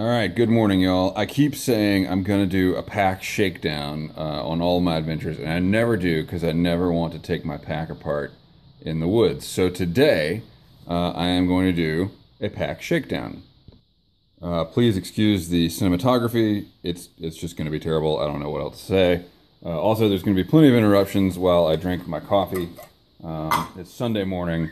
All right, good morning, y'all. I keep saying I'm going to do a pack shakedown on all of my adventures, and I never do because I never want to take my pack apart in the woods. So today, I am going to do a pack shakedown. Please excuse the cinematography. It's just going to be terrible. I don't know what else to say. Also, there's going to be plenty of interruptions while I drink my coffee. It's Sunday morning.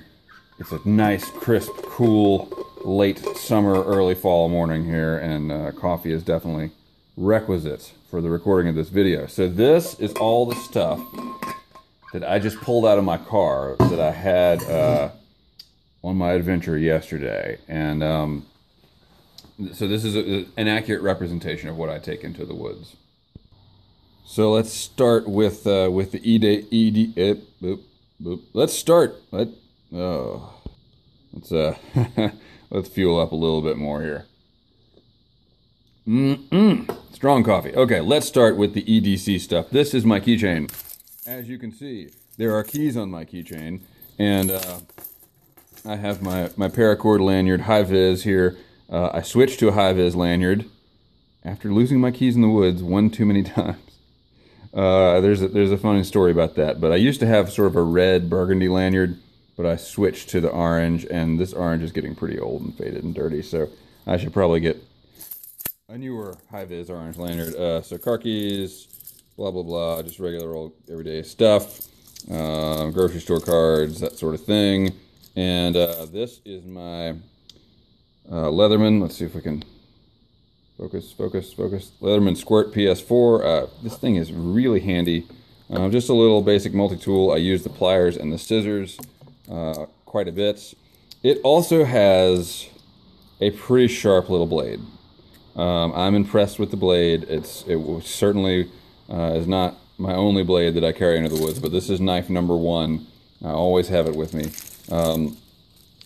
It's a nice, crisp, cool, late summer, early fall morning here, and coffee is definitely requisite for the recording of this video. So this is all the stuff that I just pulled out of my car that I had on my adventure yesterday. And so this is an accurate representation of what I take into the woods. So let's start with the let's start. Oh, let's let's fuel up a little bit more here. Strong coffee. Okay, let's start with the EDC stuff. This is my keychain. As you can see, there are keys on my keychain, and I have my paracord lanyard, high vis here. I switched to a high vis lanyard after losing my keys in the woods one too many times. There's a funny story about that, but I used to have sort of a red burgundy lanyard, but I switched to the orange, and this orange is getting pretty old and faded and dirty, so I should probably get a newer high-vis orange lanyard. So car keys, blah, blah, blah, just regular old everyday stuff, grocery store cards, that sort of thing. And this is my Leatherman. Let's see if we can focus. Leatherman Squirt PS4. This thing is really handy. Just a little basic multi-tool. I use the pliers and the scissors quite a bit. It also has a pretty sharp little blade. I'm impressed with the blade. It certainly is not my only blade that I carry into the woods, but this is knife number one. I always have it with me.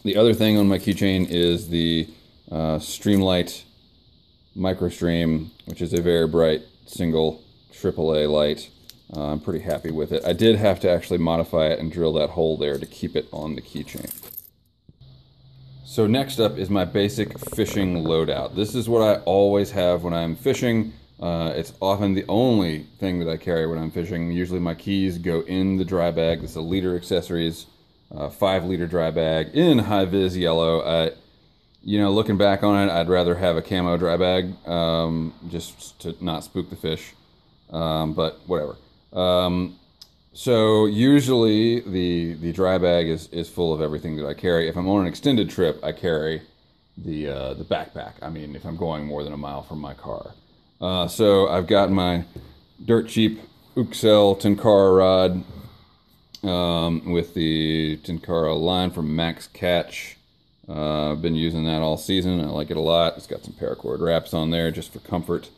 The other thing on my keychain is the Streamlight Microstream, which is a very bright single AAA light. I'm pretty happy with it. I did have to actually modify it and drill that hole there to keep it on the keychain. So next up is my basic fishing loadout. This is what I always have when I'm fishing. It's often the only thing that I carry when I'm fishing. Usually my keys go in the dry bag. This is a Leader Accessories 5-liter dry bag in high-vis yellow. Looking back on it, I'd rather have a camo dry bag just to not spook the fish, but whatever. So usually the dry bag is full of everything that I carry. If I'm on an extended trip, I carry the backpack. I mean, if I'm going more than a mile from my car. So I've got my dirt cheap Uxel Tenkara rod with the Tenkara line from Max Catch. I've been using that all season. I like it a lot. It's got some paracord wraps on there just for comfort.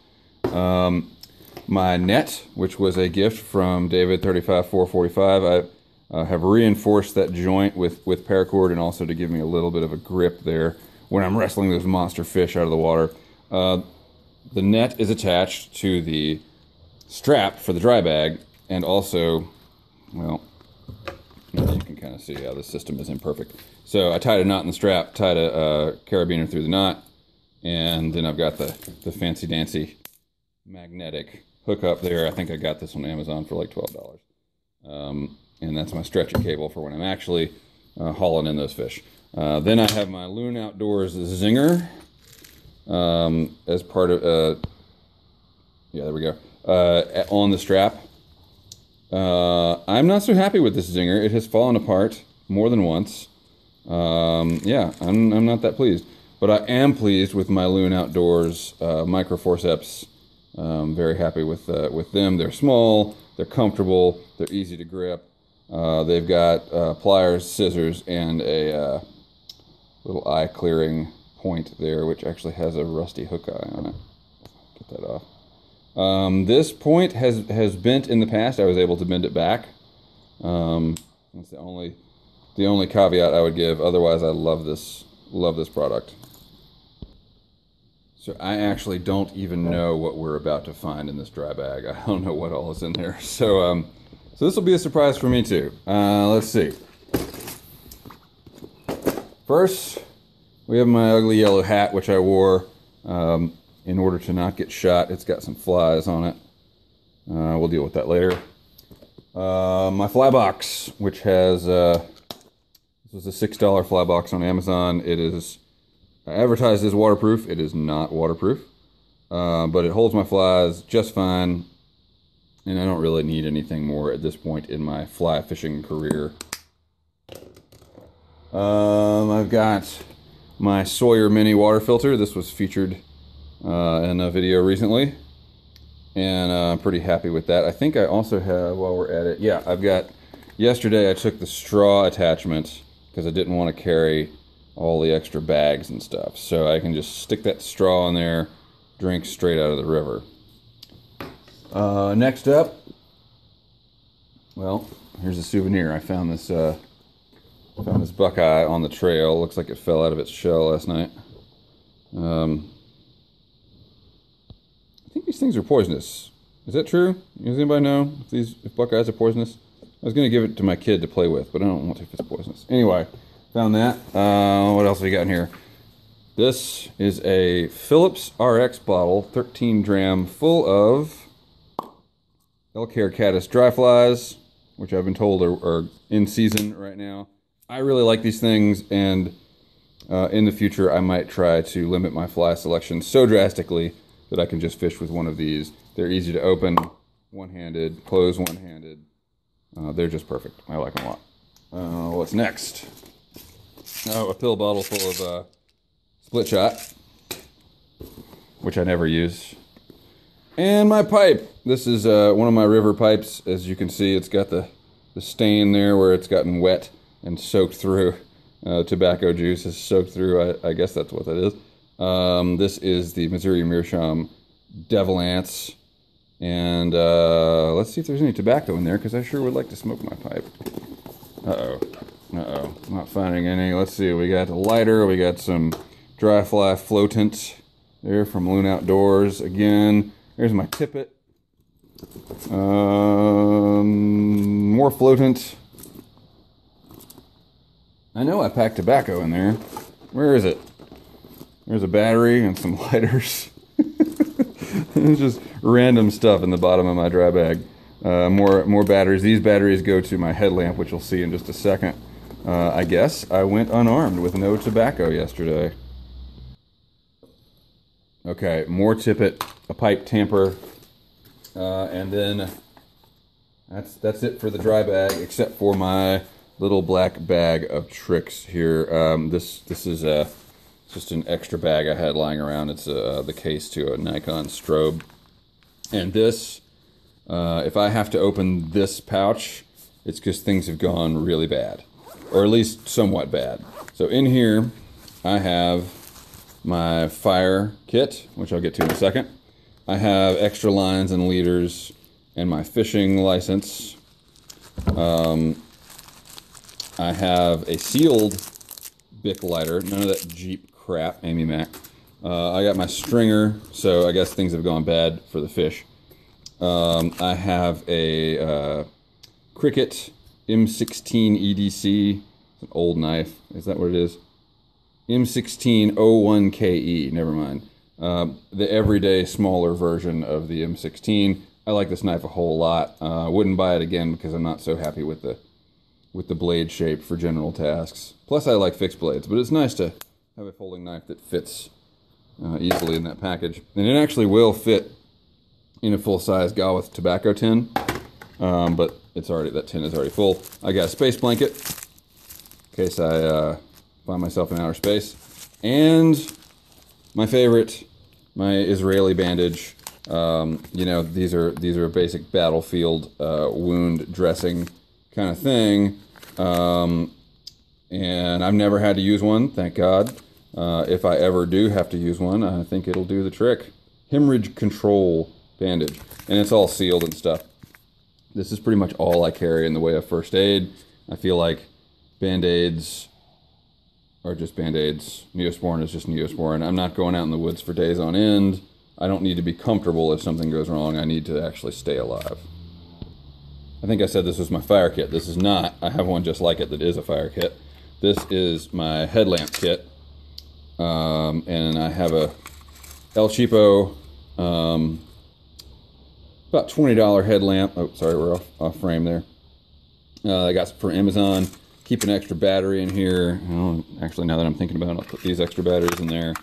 My net, which was a gift from David 35445, I have reinforced that joint with paracord and also to give me a little bit of a grip there when I'm wrestling those monster fish out of the water. The net is attached to the strap for the dry bag, and also, well, you can kind of see how the system is imperfect. So I tied a knot in the strap, tied a carabiner through the knot, and then I've got the fancy dancy magnetic hook up there. I think I got this on Amazon for like $12. And that's my stretching cable for when I'm actually hauling in those fish. Then I have my Loon Outdoors Zinger as part of, yeah, there we go, on the strap. I'm not so happy with this Zinger. It has fallen apart more than once. Yeah, I'm not that pleased. But I am pleased with my Loon Outdoors micro forceps. Very happy with them. They're small, they're comfortable, they're easy to grip. They've got pliers, scissors, and a little eye clearing point there, which actually has a rusty hook eye on it. Get that off. This point has bent in the past. I was able to bend it back. That's the only caveat I would give. Otherwise, I love this product. So I actually don't even know what we're about to find in this dry bag. I don't know what all is in there. So this will be a surprise for me too. Let's see. First, we have my ugly yellow hat, which I wore in order to not get shot. It's got some flies on it. We'll deal with that later. My fly box, which has, this was a $6 fly box on Amazon. It is advertised as waterproof. It is not waterproof, but it holds my flies just fine, and I don't really need anything more at this point in my fly fishing career. I've got my Sawyer Mini water filter. This was featured in a video recently, and I'm pretty happy with that. I think I also have, while we're at it, yeah, I've got, yesterday I took the straw attachment because I didn't want to carry all the extra bags and stuff, so I can just stick that straw in there, drink straight out of the river. Next up, well, here's a souvenir. I found this buckeye on the trail. Looks like it fell out of its shell last night. I think these things are poisonous. Is that true? Does anybody know if buckeyes are poisonous? I was going to give it to my kid to play with, but I don't want to if it's poisonous. Anyway, found that. What else we got in here? This is a Phillips RX bottle, 13 dram, full of elk hair caddis dry flies, which I've been told are in season right now. I really like these things, and in the future I might try to limit my fly selection so drastically that I can just fish with one of these. They're easy to open, one-handed, close one-handed. They're just perfect. I like them a lot. What's next? Oh, a pill bottle full of split shot, which I never use. And my pipe. This is one of my river pipes. As you can see, it's got the stain there where it's gotten wet and soaked through. Tobacco juice is soaked through. I guess that's what that is. This is the Missouri Meerschaum Devil Ants. And let's see if there's any tobacco in there, because I sure would like to smoke my pipe. Uh-oh. Not finding any. Let's see. We got a lighter. We got some dry fly floatant there from Loon Outdoors. Again, there's my tippet. More floatant. I know I packed tobacco in there. Where is it? There's a battery and some lighters. It's just random stuff in the bottom of my dry bag. More batteries. These batteries go to my headlamp, which you'll see in just a second. I guess I went unarmed with no tobacco yesterday. Okay, more tippet, a pipe tamper, and then that's it for the dry bag, except for my little black bag of tricks here. This is just an extra bag I had lying around. It's the case to a Nikon strobe, and this, if I have to open this pouch, it's because things have gone really bad, or at least somewhat bad. So in here, I have my fire kit, which I'll get to in a second. I have extra lines and leaders and my fishing license. I have a sealed Bic lighter, none of that Jeep crap, Amy Mac. I got my stringer, so I guess things have gone bad for the fish. I have a Cricket M16 EDC, an old knife, is that what it is? M1601KE, never mind. The everyday smaller version of the M16. I like this knife a whole lot. Wouldn't buy it again because I'm not so happy with the blade shape for general tasks. Plus I like fixed blades, but it's nice to have a folding knife that fits easily in that package. And it actually will fit in a full-size Galwith tobacco tin, but that tin is already full. I got a space blanket in case I find myself in outer space, and my favorite, my Israeli bandage. You know, these are a basic battlefield wound dressing kind of thing, and I've never had to use one, thank God. If I ever do have to use one, I think it'll do the trick. Hemorrhage control bandage, and it's all sealed and stuff. This is pretty much all I carry in the way of first aid. I feel like Band-Aids are just Band-Aids. Neosporin is just Neosporin. I'm not going out in the woods for days on end. I don't need to be comfortable if something goes wrong. I need to actually stay alive. I think I said this was my fire kit. This is not. I have one just like it that is a fire kit. This is my headlamp kit. And I have a El Cheapo, about $20 headlamp. Oh, sorry, we're off frame there. I got from Amazon. Keep an extra battery in here. Oh, actually, now that I'm thinking about it, I'll put these extra batteries in there.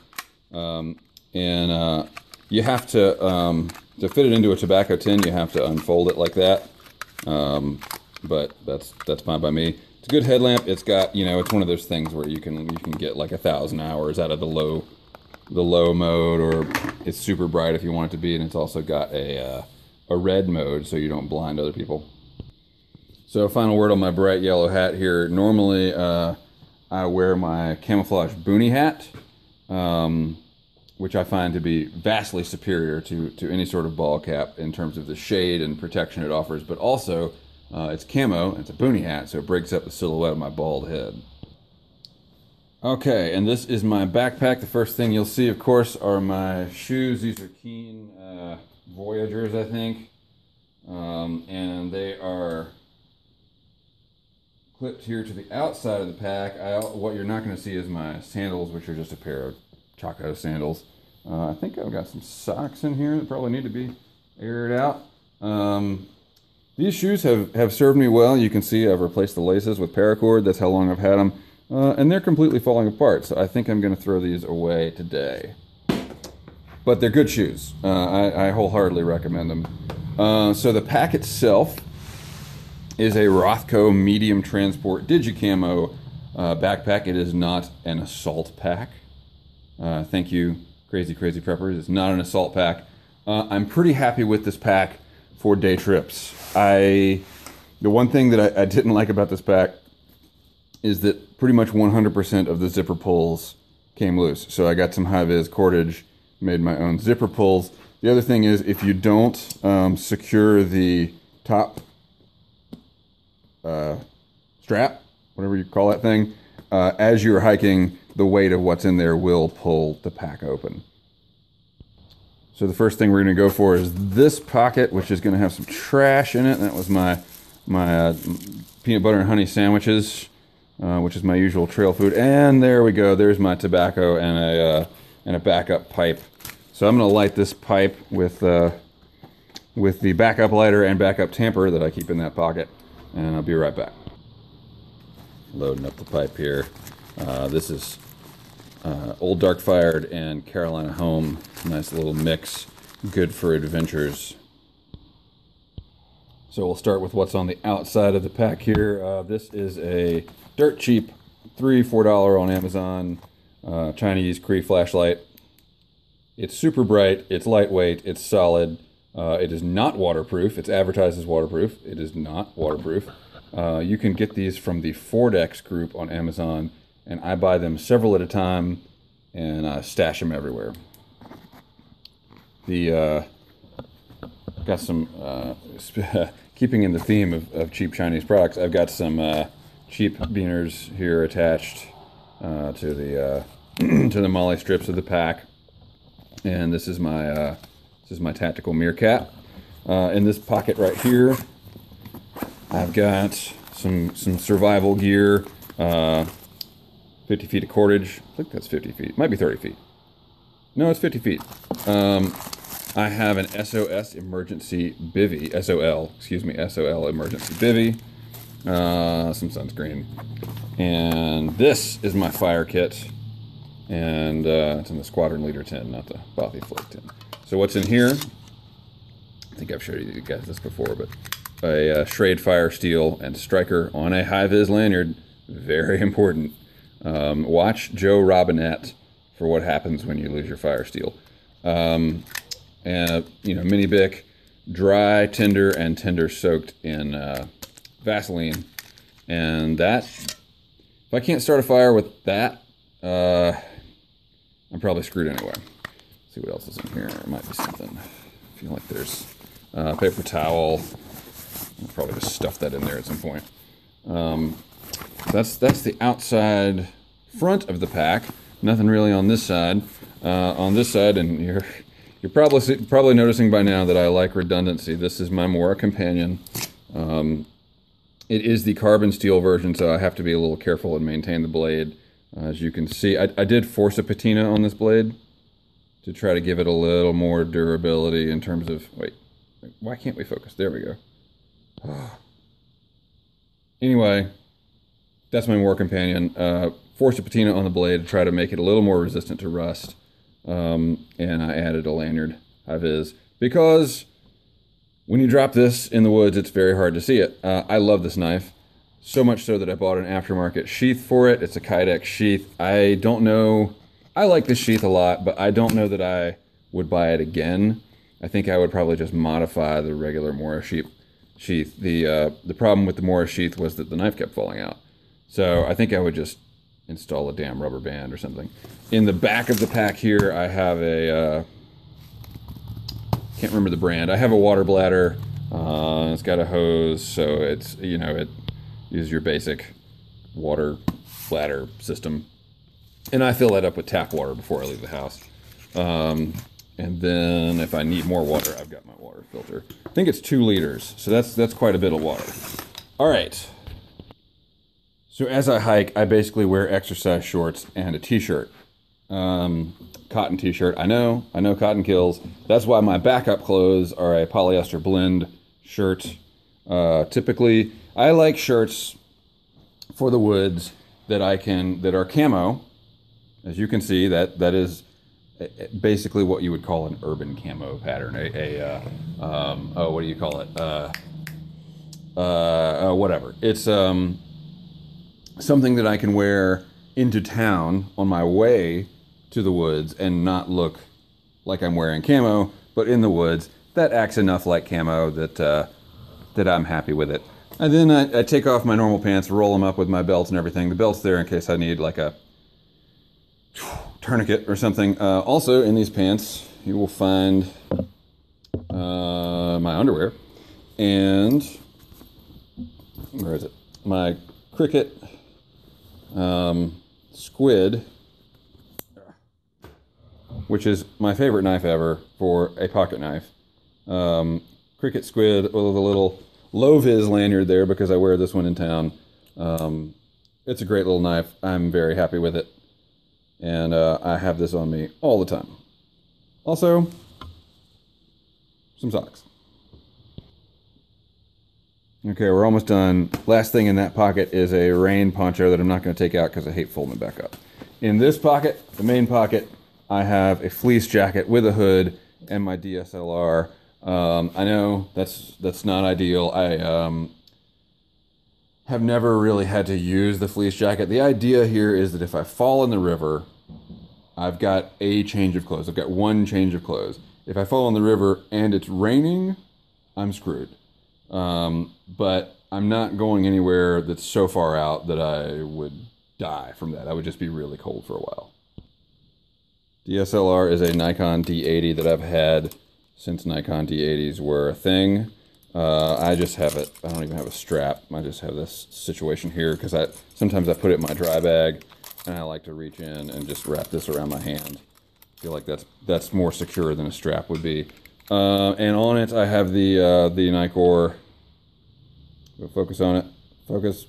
You have to fit it into a tobacco tin, you have to unfold it like that. But that's fine by me. It's a good headlamp. It's got, it's one of those things where you can get like 1,000 hours out of the low mode, or it's super bright if you want it to be, and it's also got a red mode so you don't blind other people. So final word on my bright yellow hat here. Normally I wear my camouflage boonie hat, which I find to be vastly superior to any sort of ball cap in terms of the shade and protection it offers, but also it's camo, it's a boonie hat, so it breaks up the silhouette of my bald head. Okay, and this is my backpack. The first thing you'll see, of course, are my shoes. These are Keen Voyagers, I think, and they are clipped here to the outside of the pack. What you're not going to see is my sandals, which are just a pair of Chaco sandals. I think I've got some socks in here that probably need to be aired out. These shoes have served me well. You can see I've replaced the laces with paracord. That's how long I've had them. And they're completely falling apart, so I think I'm going to throw these away today. But they're good shoes. I wholeheartedly recommend them. So the pack itself is a Rothco medium transport digicamo backpack. It is not an assault pack. Thank you, Crazy Preppers. It's not an assault pack. I'm pretty happy with this pack for day trips. The one thing that I didn't like about this pack is that pretty much 100% of the zipper pulls came loose. So I got some high-vis cordage, made my own zipper pulls. The other thing is, if you don't secure the top strap, whatever you call that thing, as you're hiking, the weight of what's in there will pull the pack open. So the first thing we're going to go for is this pocket, which is going to have some trash in it. That was my peanut butter and honey sandwiches, which is my usual trail food. And there we go. There's my tobacco and a backup pipe. So I'm going to light this pipe with the backup lighter and backup tamper that I keep in that pocket, and I'll be right back. Loading up the pipe here. This is Old Dark Fired and Carolina Home. Nice little mix. Good for adventures. So we'll start with what's on the outside of the pack here. This is a dirt cheap $3-4 on Amazon Chinese Cree flashlight. It's super bright, it's lightweight, it's solid. It is not waterproof. It's advertised as waterproof. It is not waterproof. You can get these from the Fordex group on Amazon, and I buy them several at a time and stash them everywhere. Got some keeping in the theme of cheap Chinese products. I've got some cheap beaners here attached to the to the MOLLE strips of the pack, and this is my tactical meerkat. In this pocket right here, I've got some survival gear. 50 feet of cordage. I think that's 50 feet. It might be 30 feet. No, it's 50 feet. I have an SOS emergency bivvy. SOL emergency bivvy. Some sunscreen. And this is my fire kit. And it's in the Squadron Leader tin, not the Bothy Flake tin. So what's in here? I think I've showed you guys this before, but a Schrade Fire Steel and Striker on a high-vis lanyard. Very important. Watch Joe Robinette for what happens when you lose your Fire Steel. And mini Bic, dry tinder and tinder soaked in Vaseline. And that, if I can't start a fire with that, I'm probably screwed anyway. Let's see what else is in here. There might be something. I feel like there's paper towel. I'll probably just stuff that in there at some point. That's the outside front of the pack. Nothing really on this side. On this side, and you're probably noticing by now that I like redundancy. This is my Mora Companion. It is the carbon steel version, so I have to be a little careful and maintain the blade. As you can see, I did force a patina on this blade. to try to give it a little more durability in terms of, wait, why can't we focus? There we go. Anyway, that's my War Companion. Forced a patina on the blade to try to make it a little more resistant to rust. And I added a lanyard of his because when you drop this in the woods, it's very hard to see it. I love this knife, so much so that I bought an aftermarket sheath for it. It's a Kydex sheath. I don't know. I like this sheath a lot, but I don't know that I would buy it again. I think I would probably just modify the regular Morris sheath. The problem with the Morris sheath was that the knife kept falling out. So I think I would just install a damn rubber band or something. In the back of the pack here, I have a, can't remember the brand. I have a water bladder. It's got a hose, so it's, you know, it is your basic water bladder system. And I fill that up with tap water before I leave the house. And then if I need more water, I've got my water filter. I think it's 2 liters, so that's quite a bit of water. All right. So as I hike, I basically wear exercise shorts and a t-shirt. Cotton t-shirt. I know cotton kills. That's why my backup clothes are a polyester blend shirt. Typically, I like shirts for the woods that are camo. As you can see, that is basically what you would call an urban camo pattern. What do you call it? Whatever. It's something that I can wear into town on my way to the woods and not look like I'm wearing camo, but in the woods that acts enough like camo that I'm happy with it. And then I take off my normal pants, roll them up with my belts and everything. The belt's there in case I need like a tourniquet or something. Also in these pants you will find my underwear and where is it? My cricket squid, which is my favorite knife ever for a pocket knife. Cricket squid with a little low-vis lanyard there because I wear this one in town. It's a great little knife. I'm very happy with it. And I have this on me all the time. Also, some socks. Okay, we're almost done. Last thing in that pocket is a rain poncho that I'm not going to take out because I hate folding it back up. In this pocket, the main pocket, I have a fleece jacket with a hood and my DSLR. I know that's not ideal. I have never really had to use the fleece jacket. The idea here is that if I fall in the river, I've got a change of clothes. I've got one change of clothes. If I fall in the river and it's raining, I'm screwed. But I'm not going anywhere that's so far out that I would die from that. I would just be really cold for a while. DSLR is a Nikon D80 that I've had since Nikon D80s were a thing. I just have it, I don't even have a strap. I just have this situation here because sometimes I put it in my dry bag and I like to reach in and just wrap this around my hand. I feel like that's more secure than a strap would be. And on it I have the Nikkor. Focus on it. Focus,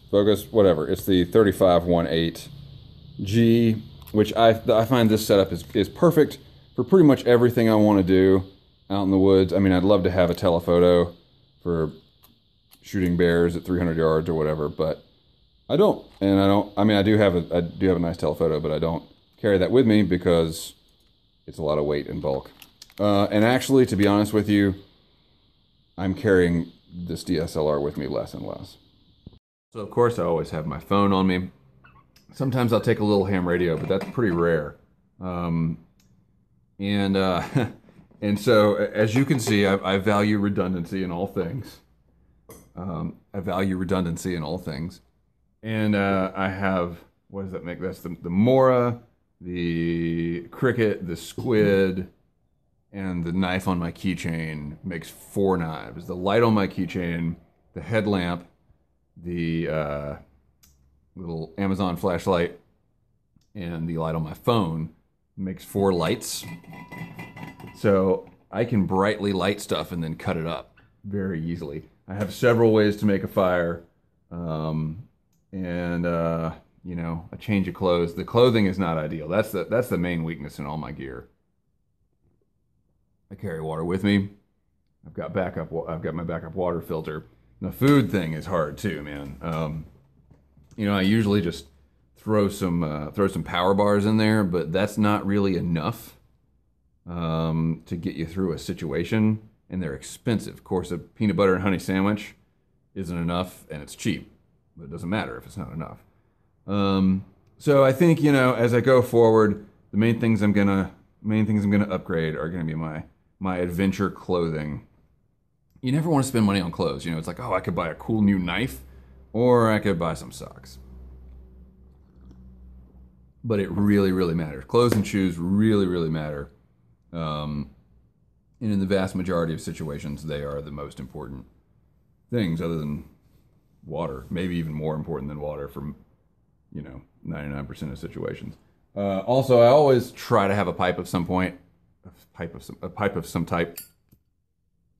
whatever. It's the 3518G, which I find this setup is perfect for pretty much everything I want to do out in the woods. I mean, I'd love to have a telephoto for shooting bears at 300 yards or whatever, but I don't. And I do have a nice telephoto, but I don't carry that with me because it's a lot of weight and bulk. And actually, to be honest with you, I'm carrying this DSLR with me less and less. So of course I always have my phone on me. Sometimes I'll take a little ham radio, but that's pretty rare. And so as you can see, I value redundancy in all things. And I have, what does that make? That's the Mora, the cricket, the squid, and the knife on my keychain makes 4 knives. The light on my keychain, the headlamp, the little Amazon flashlight, and the light on my phone makes 4 lights. So I can brightly light stuff and then cut it up very easily. I have several ways to make a fire. You know, a change of clothes. The clothing is not ideal. That's the main weakness in all my gear. I carry water with me. I've got my backup water filter. The food thing is hard too, man. I usually just throw some power bars in there, but that's not really enough to get you through a situation, and they're expensive. Of course, a peanut butter and honey sandwich isn't enough, and it's cheap, but it doesn't matter if it's not enough. So I think as I go forward, the main things I'm gonna upgrade are gonna be my adventure clothing. You never want to spend money on clothes. It's like, oh, I could buy a cool new knife, or I could buy some socks. But it really, really matters. Clothes and shoes really, really matter. And in the vast majority of situations, they are the most important things, other than water. Maybe even more important than water for 99% of situations. Also, I always try to have a pipe of some point, a pipe of some type,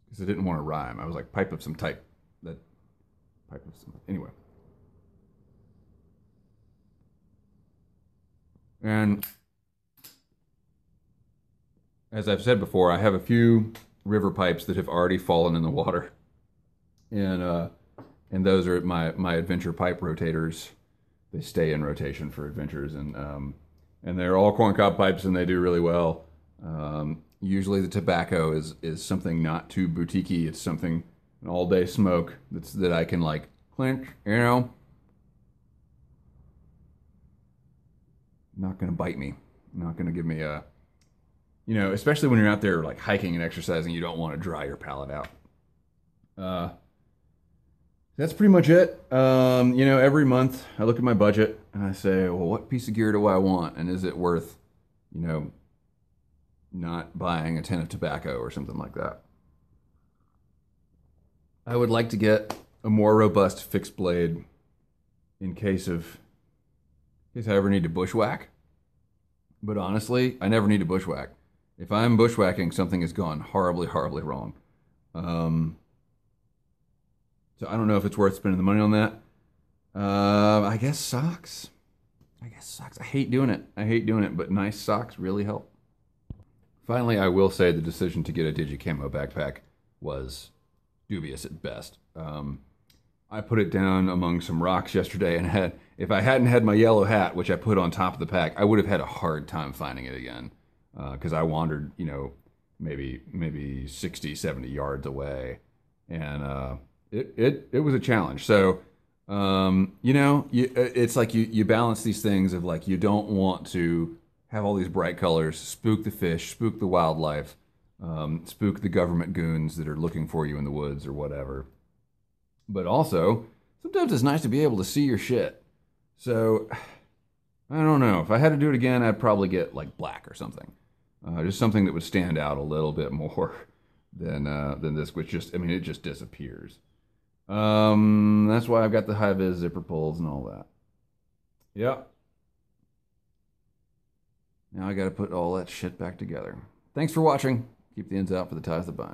because I didn't want to rhyme. I was like, pipe of some type. That pipe of some. Anyway. And as I've said before, I have a few river pipes that have already fallen in the water, and those are my adventure pipe rotators. They stay in rotation for adventures, and they're all corncob pipes, and they do really well. Usually, the tobacco is something not too boutiquey. It's something an all day smoke that I can like clench, Not going to bite me. Not going to give me a, especially when you're out there like hiking and exercising, you don't want to dry your palate out. That's pretty much it. Every month I look at my budget and I say, well, what piece of gear do I want? And is it worth, not buying a tin of tobacco or something like that? I would like to get a more robust fixed blade in case I ever need to bushwhack. But honestly, I never need to bushwhack. If I'm bushwhacking, something has gone horribly, horribly wrong. So I don't know if it's worth spending the money on that. I guess socks. I hate doing it, but nice socks really help. Finally, I will say the decision to get a Digicamo backpack was dubious at best. I put it down among some rocks yesterday, and if I hadn't had my yellow hat, which I put on top of the pack, I would have had a hard time finding it again, because I wandered, maybe 60, 70 yards away, and it was a challenge. So, it's like you balance these things of like, you don't want to have all these bright colors, spook the fish, spook the wildlife, spook the government goons that are looking for you in the woods or whatever. But also, sometimes it's nice to be able to see your shit. So, I don't know. If I had to do it again, I'd probably get like black or something. Just something that would stand out a little bit more than this, which it just disappears. That's why I've got the high-vis zipper pulls and all that. Yep. Now I got to put all that shit back together. Thanks for watching. Keep the ends out for the ties that bind.